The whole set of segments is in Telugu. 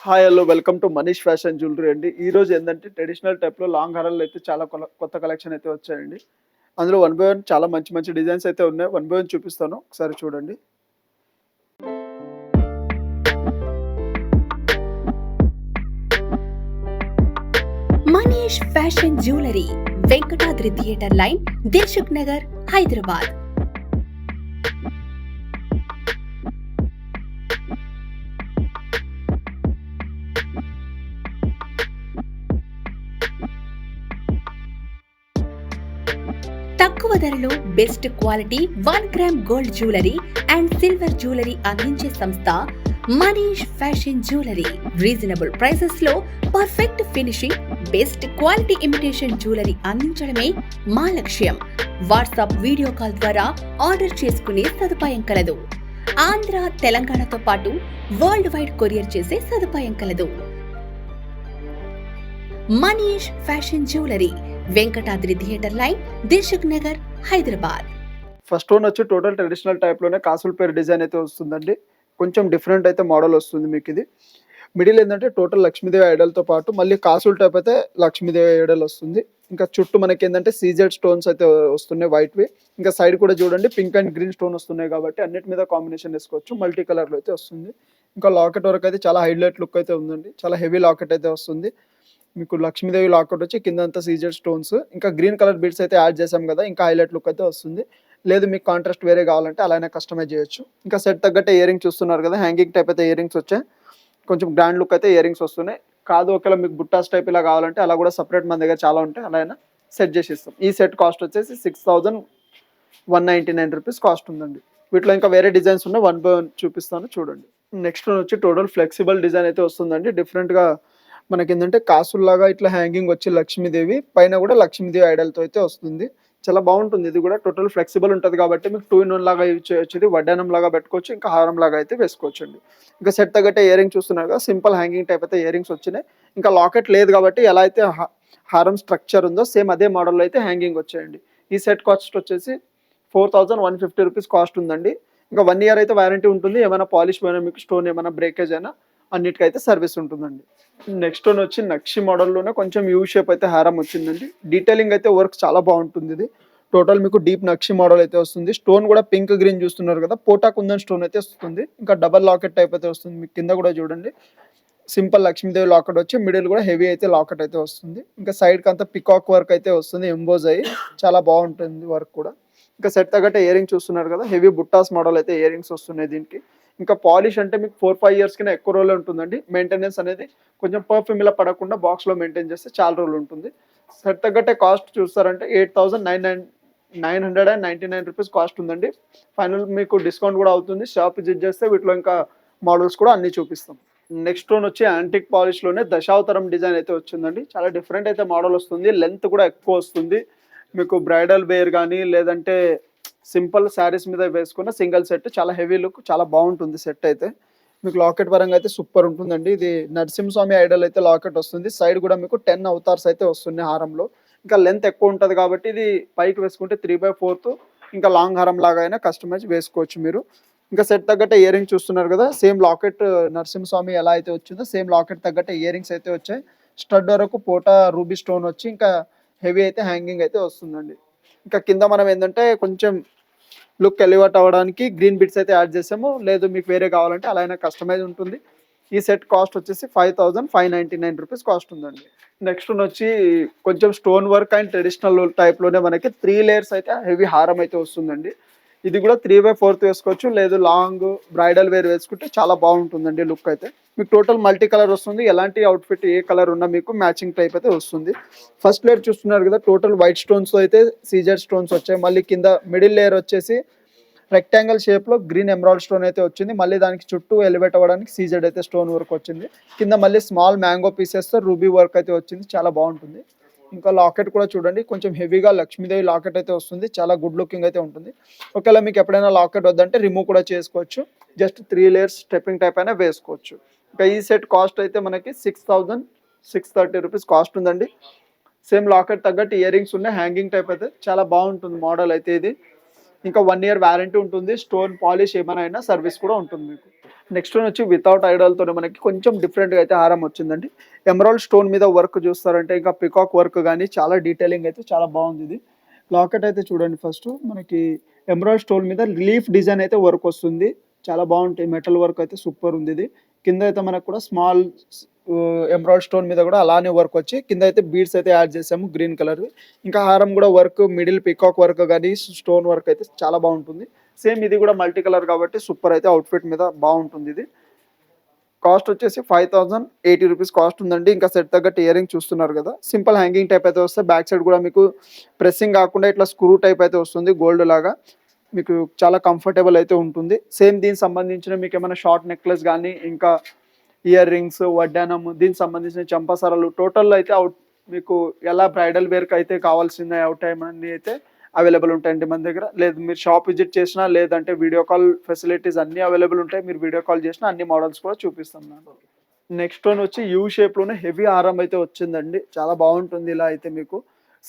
Hi hello welcome to Manish fashion jewellery అండి. ఈ రోజు ఏంటంటే ట్రెడిషనల్ టైప్‌లో లాంగ్ హారాలు అయితే చాలా కొత్త కలెక్షన్ అయితే వచ్చాయండి. అందులో వన్ బై వన్ చాలా మంచి మంచి డిజైన్స్ అయితే ఉన్నాయి. వన్ బై వన్ చూపిస్తాను. ఒకసారి చూడండి. Manish fashion jewellery Venkatadri theatre line Dilsukh Nagar Hyderabad. తక్కువ ధరలో best quality 1 gram gold jewellery and silver jewellery అందించే సంస్థ Manish fashion jewellery. Reasonable prices లో perfect finishing, best quality imitation jewellery అందించడమే మా లక్ష్యం. వాట్సాప్ వీడియో కాల్ ద్వారా ఆర్డర్ చేసుకునే సదుపాయం కలదు. ఆంధ్ర, తెలంగాణతో పాటు వరల్డ్ వైడ్ కొరియర్ చేసే సదుపాయం కలదు. Manish fashion jewellery, Venkatadri theatre line, Dilsukh Nagar, Hyderabad. First one వచ్చి టోటల్ ట్రెడిషనల్ టైప్‌లోనే కాసుల పేరు డిజైన్ అయితే వస్తుందండి. కొంచెం డిఫరెంట్ అయితే మోడల్ వస్తుంది మీకు ఇది. మిడిల్ ఏంటంటే టోటల్ లక్ష్మీదేవి ఐడల్‌తో పాటు మళ్ళీ కాసుల టైప్ అయితే లక్ష్మీదేవి ఐడల్ వస్తుంది. ఇంకా చుట్టూ మనకి ఏంటంటే సీజెడ్ స్టోన్స్ అయితే వస్తున్నాయి వైట్‌వి. ఇంకా సైడ్ కూడా చూడండి పింక్ అండ్ గ్రీన్ స్టోన్ వస్తున్నాయి కాబట్టి అన్నిటి మీద కాంబినేషన్ వేసుకోవచ్చు. మల్టీ కలర్‌లో అయితే వస్తుంది. ఇంకా లాకెట్ వరకు అయితే చాలా హైలైట్ లుక్ అయితే ఉందండి. చాలా హెవీ లాకెట్ అయితే వస్తుంది. మీకు లక్ష్మీదేవి లాకెట్ వచ్చి కిందంతా సీజెడ్ స్టోన్స్, ఇంకా గ్రీన్ కలర్ బీడ్స్ అయితే యాడ్ చేసాం కదా, ఇంకా హైలైట్ లుక్ అయితే వస్తుంది. లేదు మీకు కాంట్రాస్ట్ వేరే కావాలంటే అలానే కస్టమైజ్ చేయొచ్చు. ఇంకా సెట్ తగ్గట్టే ఇయర్ రింగ్స్ చూస్తున్నారు కదా, హ్యాంగింగ్ టైప్ అయితే ఇయర్ రింగ్స్ వచ్చాయి. కొంచెం గ్రాండ్ లుక్ అయితే ఇయర్ రింగ్స్ వస్తున్నాయి. కాదు ఒకవేళ మీకు బుట్టాస్ టైప్ ఇలా కావాలంటే అలా కూడా సపరేట్ మన దగ్గర చాలా ఉంటాయి, అలా అయినా సెట్ చేసి ఇస్తాం. ఈ సెట్ కాస్ట్ వచ్చేసి 6199 రూపీస్ కాస్ట్ ఉందండి. వీటిలో ఇంకా వేరే డిజైన్స్ ఉన్నాయి, వన్ బై వన్ చూపిస్తాను చూడండి. నెక్స్ట్ వచ్చి టోటల్ ఫ్లెక్సిబుల్ డిజైన్ అయితే వస్తుందండి. డిఫరెంట్గా మనకి ఏంటంటే కాసుల్లాగా ఇట్లా హ్యాంగింగ్ వచ్చి లక్ష్మీదేవి పైన కూడా లక్ష్మీదేవి ఐడల్తో అయితే వస్తుంది. చాలా బాగుంటుంది. ఇది కూడా టోటల్ ఫ్లెక్సిబుల్ ఉంటుంది కాబట్టి మీకు 2 in 1 లాగా యూజ్ చేయొచ్చు. ఇది వడ్డానం లాగా పెట్టుకోవచ్చు, ఇంకా హారం లాగా అయితే వేసుకోవచ్చు అండి. ఇంకా సెట్ తగ్గట్టే ఇయర్ రింగ్స్ చూస్తున్నారు కదా, సింపుల్ హ్యాంగింగ్ టైప్ అయితే ఇయర్ రింగ్స్ వచ్చినాయి. ఇంకా లాకెట్ లేదు కాబట్టి ఎలా అయితే హారం స్ట్రక్చర్ ఉందో సేమ్ అదే మోడల్లో అయితే హ్యాంగింగ్ వచ్చాయండి. ఈ సెట్ కాస్ట్ వచ్చేసి 4150 రూపీస్ కాస్ట్ ఉందండి. ఇంకా 1 year అయితే వారంటీ ఉంటుంది. ఏమైనా పాలిష్ పోయినా మీకు స్టోన్ ఏమైనా బ్రేకేజ్ అయినా అన్నిటికైతే సర్వీస్ ఉంటుందండి. నెక్స్ట్ వన్ వచ్చి నక్షి మోడల్లోనే కొంచెం యూ షేప్ అయితే హారం వచ్చిందండి. డీటెయిలింగ్ అయితే వర్క్ చాలా బాగుంటుంది. ఇది టోటల్ మీకు డీప్ నక్షి మోడల్ అయితే వస్తుంది. స్టోన్ కూడా పింక్ గ్రీన్ చూస్తున్నారు కదా, పోటా కుందన్ స్టోన్ అయితే వస్తుంది. ఇంకా డబల్ లాకెట్ టైప్ అయితే వస్తుంది. మీకు కింద కూడా చూడండి సింపుల్ లక్ష్మీదేవి లాకెట్ వచ్చి మిడిల్ కూడా హెవీ అయితే లాకెట్ అయితే వస్తుంది. ఇంకా సైడ్కి అంతా పికాక్ వర్క్ అయితే వస్తుంది, ఎంబోజ్ అయ్యి చాలా బాగుంటుంది వర్క్ కూడా. ఇంకా సెట్ తగ్గట్టే ఇయర్ రింగ్స్ చూస్తున్నారు కదా, హెవీ బుట్టాస్ మోడల్ అయితే ఇయర్ రింగ్స్ వస్తున్నాయి దీనికి. ఇంకా పాలిష్ అంటే మీకు 4-5 years కింద ఎక్కువ రోజులు ఉంటుందండి. మెయింటెనెన్స్ అనేది కొంచెం పర్ఫ్యూమ్ ఇలా పడకుండా బాక్స్లో మెయింటైన్ చేస్తే చాలా రోజులు ఉంటుంది. సెట్ తగ్గట్టే కాస్ట్ చూస్తారంటే 8999 రూపీస్ కాస్ట్ ఉందండి. ఫైనల్ మీకు డిస్కౌంట్ కూడా అవుతుంది. షాప్ విజిట్ చేస్తే వీటిలో ఇంకా మోడల్స్ కూడా అన్నీ చూపిస్తాం. నెక్స్ట్ వన్ వచ్చి యాంటిక్ పాలిష్లోనే దశావతారం డిజైన్ అయితే వచ్చిందండి. చాలా డిఫరెంట్ అయితే మోడల్ వస్తుంది. లెంత్ కూడా ఎక్కువ వస్తుంది. మీకు బ్రైడల్ వేర్ కానీ లేదంటే సింపుల్ శారీస్ మీద వేసుకున్న సింగిల్ సెట్, చాలా హెవీ లుక్, చాలా బాగుంటుంది సెట్ అయితే. మీకు లాకెట్ పరంగా అయితే సూపర్ ఉంటుందండి. ఇది నరసింహస్వామి ఐడల్ అయితే లాకెట్ వస్తుంది. సైడ్ కూడా మీకు 10 అవతార్స్ అయితే వస్తున్నాయి హారంలో. ఇంకా లెంత్ ఎక్కువ ఉంటుంది కాబట్టి ఇది పైకి వేసుకుంటే 3/4 ఇంకా లాంగ్ హారం లాగా అయినా కస్టమైజ్ వేసుకోవచ్చు మీరు. ఇంకా సెట్ తగ్గట్టే ఇయర్ రింగ్స్ చూస్తున్నారు కదా, సేమ్ లాకెట్ నరసింహస్వామి ఎలా అయితే వచ్చిందో సేమ్ లాకెట్ తగ్గట్టే ఇయర్ రింగ్స్ అయితే వచ్చాయి. స్టడ్ వరకు పోటా రూబీ స్టోన్ వచ్చి ఇంకా హెవీ అయితే హ్యాంగింగ్ అయితే వస్తుందండి. ఇంకా కింద మనం ఏంటంటే కొంచెం లుక్ ఎలివేట్ అవ్వడానికి గ్రీన్ బిట్స్ అయితే యాడ్ చేసాము. లేదు మీకు వేరే కావాలంటే అలా అయినా కస్టమైజ్ ఉంటుంది. ఈ సెట్ కాస్ట్ వచ్చేసి 5599 రూపీస్ కాస్ట్ ఉందండి. నెక్స్ట్ వచ్చి కొంచెం స్టోన్ వర్క్ అండ్ ట్రెడిషనల్ టైప్లోనే మనకి 3 layers అయితే హెవీ హారం అయితే వస్తుందండి. ఇది కూడా 3/4 వేసుకోవచ్చు, లేదు లాంగ్ బ్రైడల్ వేర్ వేసుకుంటే చాలా బాగుంటుందండి లుక్ అయితే. మీకు టోటల్ మల్టీ కలర్ వస్తుంది. ఎలాంటి అవుట్ఫిట్ ఏ కలర్ ఉన్నా మీకు మ్యాచింగ్ టైప్ అయితే వస్తుంది. ఫస్ట్ లేయర్ చూస్తున్నారు కదా, టోటల్ వైట్ స్టోన్స్ అయితే సీజెడ్ స్టోన్స్ వచ్చాయి. మళ్ళీ కింద మిడిల్ లేయర్ వచ్చేసి రెక్టాంగిల్ షేప్లో గ్రీన్ ఎమరాల్డ్ స్టోన్ అయితే వచ్చింది. మళ్ళీ దానికి చుట్టూ ఎలివేట్ అవ్వడానికి సీజెడ్ అయితే స్టోన్ వర్క్ వచ్చింది. కింద మళ్ళీ స్మాల్ మ్యాంగో పీసెస్తో రూబీ వర్క్ అయితే వచ్చింది, చాలా బాగుంటుంది. ఇంకా లాకెట్ కూడా చూడండి, కొంచెం హెవీగా లక్ష్మీదేవి లాకెట్ అయితే వస్తుంది. చాలా గుడ్ లుకింగ్ అయితే ఉంటుంది. ఒకవేళ మీకు ఎప్పుడైనా లాకెట్ వద్దంటే రిమూవ్ కూడా చేసుకోవచ్చు. జస్ట్ 3 layers స్టెప్పింగ్ టైప్ అయినా వేసుకోవచ్చు. ఇంకా ఈ సెట్ కాస్ట్ అయితే మనకి 6630 రూపీస్ కాస్ట్ ఉందండి. సేమ్ లాకెట్ తగ్గట్టు ఇయర్ రింగ్స్ ఉన్నాయి, హ్యాంగింగ్ టైప్ అయితే చాలా బాగుంటుంది మోడల్ అయితే ఇది. ఇంకా 1 year వారంటీ ఉంటుంది. స్టోన్ పాలిష్ ఏమైనా సర్వీస్ కూడా ఉంటుంది మీకు. నెక్స్ట్ వన్ వచ్చి వితౌట్ ఐడల్తో మనకి కొంచెం డిఫరెంట్గా అయితే హారం వచ్చిందండి. ఎమరాల్డ్ స్టోన్ మీద వర్క్ చూస్తారంటే ఇంకా పికాక్ వర్క్ కానీ చాలా డీటెయిలింగ్ అయితే చాలా బాగుంది. ఇది లాకెట్ అయితే చూడండి, ఫస్ట్ మనకి ఎమరాల్డ్ స్టోన్ మీద లీఫ్ డిజైన్ అయితే వర్క్ వస్తుంది, చాలా బాగుంటాయి. మెటల్ వర్క్ అయితే సూపర్ ఉంది. ఇది కింద అయితే మనకు కూడా స్మాల్ ఎమరాల్డ్ స్టోన్ మీద కూడా అలానే వర్క్ వచ్చి కింద అయితే బీడ్స్ అయితే యాడ్ చేసాము గ్రీన్ కలర్. ఇంకా హారం కూడా వర్క్ మిడిల్ పికాక్ వర్క్ కానీ స్టోన్ వర్క్ అయితే చాలా బాగుంటుంది. సేమ్ ఇది కూడా మల్టీ కలర్ కాబట్టి సూపర్ అయితే అవుట్ఫిట్ మీద బాగుంటుంది. ఇది కాస్ట్ వచ్చేసి 5080 రూపీస్ కాస్ట్ ఉందండి. ఇంకా సెట్ తగ్గట్టు ఇయర్ రింగ్ చూస్తున్నారు కదా, సింపుల్ హ్యాంగింగ్ టైప్ అయితే వస్తే బ్యాక్ సైడ్ కూడా మీకు ప్రెస్సింగ్ కాకుండా ఇట్లా స్క్రూ టైప్ అయితే వస్తుంది, గోల్డ్ లాగా మీకు చాలా కంఫర్టబుల్ అయితే ఉంటుంది. సేమ్ దీనికి సంబంధించిన మీకు ఏమైనా షార్ట్ నెక్లెస్ కానీ ఇంకా ఇయర్ రింగ్స్ వడ్డానం దీనికి సంబంధించిన చంపసరాలు టోటల్ అయితే అవుట్ మీకు ఎలా బ్రైడల్ వేర్కి అయితే కావాల్సిన అవుట్ టైం అన్ని అయితే అవైలబుల్ ఉంటాయండి మన దగ్గర. లేదు మీరు షాప్ విజిట్ చేసినా లేదంటే వీడియో కాల్ ఫెసిలిటీస్ అన్నీ అవైలబుల్ ఉంటాయి, మీరు వీడియో కాల్ చేసినా అన్ని మోడల్స్ కూడా చూపిస్తాం నాకు. నెక్స్ట్ వన్ వచ్చి యూ షేప్లోనే హెవీ హారం అయితే వచ్చిందండి, చాలా బాగుంటుంది. ఇలా అయితే మీకు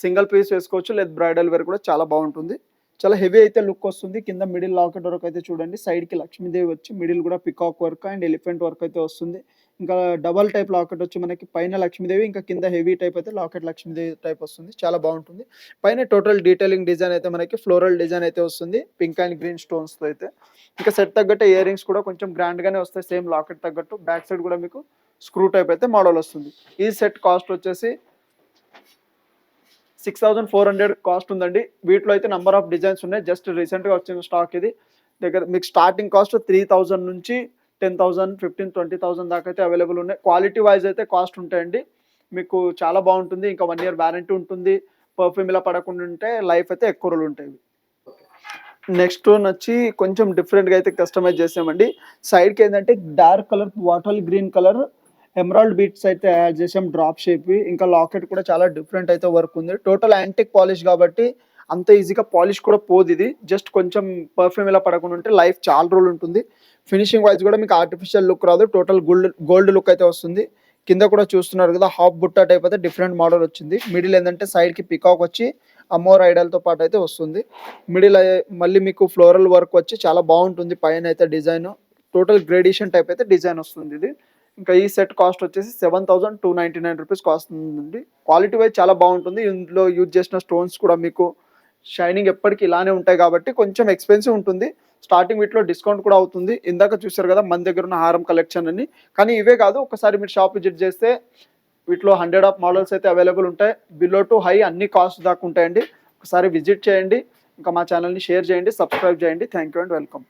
సింగిల్ పీస్ వేసుకోవచ్చు, లేదు బ్రైడల్ వేర్ కూడా చాలా బాగుంటుంది. చాలా హెవీ అయితే లుక్ వస్తుంది. కింద మిడిల్ లాకెట్ వర్క్ అయితే చూడండి, సైడ్కి లక్ష్మీదేవి వచ్చి మిడిల్ కూడా peacock work and elephant work అయితే వస్తుంది. ఇంకా డబల్ టైప్ లాకెట్ వచ్చి మనకి పైన లక్ష్మీదేవి ఇంకా కింద హెవీ టైప్ అయితే లాకెట్ లక్ష్మీదేవి టైప్ వస్తుంది, చాలా బాగుంటుంది. పైన టోటల్ డీటెయిలింగ్ డిజైన్ అయితే మనకి ఫ్లోరల్ డిజైన్ అయితే వస్తుంది పింక్ అండ్ గ్రీన్ స్టోన్స్తో అయితే. ఇంకా సెట్ తగ్గట్టు ఇయర్ రింగ్స్ కూడా కొంచెం గ్రాండ్గానే వస్తాయి, సేమ్ లాకెట్ తగ్గట్టు. బ్యాక్ సైడ్ కూడా మీకు స్క్రూ టైప్ అయితే మోడల్ వస్తుంది. ఈ సెట్ కాస్ట్ వచ్చేసి 6400 కాస్ట్ ఉందండి. వీటిలో అయితే నెంబర్ ఆఫ్ డిజైన్స్ ఉన్నాయి, జస్ట్ రీసెంట్గా వచ్చిన స్టాక్. ఇది దగ్గర మీకు స్టార్టింగ్ కాస్ట్ 3000 నుంచి 10,000 15,000 20,000 దాకా అయితే అవైలబుల్ ఉన్నాయి. క్వాలిటీ వైజ్ అయితే కాస్ట్ ఉంటాయండి, మీకు చాలా బాగుంటుంది. ఇంకా 1 year వారంటీ ఉంటుంది. పర్ఫ్యూమ్ ఇలా పడకుండా ఉంటే లైఫ్ అయితే ఎక్కువ రోజులు ఉంటాయి. నెక్స్ట్ వన్ వచ్చి కొంచెం డిఫరెంట్గా అయితే కస్టమైజ్ చేసామండి. సైడ్కి ఏంటంటే dark colour bottle green colour emerald beats అయితే యాడ్ చేసాం, డ్రాప్ షేప్. ఇంకా లాకెట్ కూడా చాలా డిఫరెంట్ అయితే వర్క్ ఉంది. టోటల్ యాంటిక్ పాలిష్ కాబట్టి అంత ఈజీగా పాలిష్ కూడా పోదు. ఇది జస్ట్ కొంచెం పర్ఫ్యూమ్ ఇలా పడకుండా ఉంటే లైఫ్ చాలా రోజులు ఉంటుంది. ఫినిషింగ్ వైజ్ కూడా మీకు ఆర్టిఫిషియల్ లుక్ రాదు, టోటల్ గోల్డ్ లుక్ అయితే వస్తుంది. కింద కూడా చూస్తున్నారు కదా, హాఫ్ బుట్టా టైప్ అయితే డిఫరెంట్ మోడల్ వచ్చింది. మిడిల్ ఏంటంటే సైడ్కి పికాక్ వచ్చి అమ్మోర్ ఐడల్తో పాటు అయితే వస్తుంది. మిడిల్ మళ్ళీ మీకు ఫ్లోరల్ వర్క్ వచ్చి చాలా బాగుంటుంది. పైన అయితే డిజైన్ టోటల్ గ్రేడిషన్ టైప్ అయితే డిజైన్ వస్తుంది. ఇది ఇంకా ఈ సెట్ కాస్ట్ వచ్చేసి 7299 రూపీస్ కాస్ట్ ఉందండి. క్వాలిటీ వైజ్ చాలా బాగుంటుంది. ఇందులో యూజ్ చేసిన స్టోన్స్ కూడా మీకు షైనింగ్ ఎప్పటికీ ఇలానే ఉంటాయి కాబట్టి కొంచెం ఎక్స్పెన్సివ్ ఉంటుంది. స్టార్టింగ్ వీటిలో డిస్కౌంట్ కూడా అవుతుంది. ఇందాక చూసారు కదా మన దగ్గర ఉన్న హారం కలెక్షన్ అని. కానీ ఇవే కాదు, ఒకసారి మీరు షాప్ విజిట్ చేస్తే వీటిలో 100 ఆఫ్ మోడల్స్ అయితే అవైలబుల్ ఉంటాయి. బిలో టు హై అన్ని కాస్ట్ దాకా ఉంటాయండి. ఒకసారి విజిట్ చేయండి. ఇంకా మా ఛానల్ని షేర్ చేయండి, సబ్స్క్రైబ్ చేయండి. Thank you and welcome.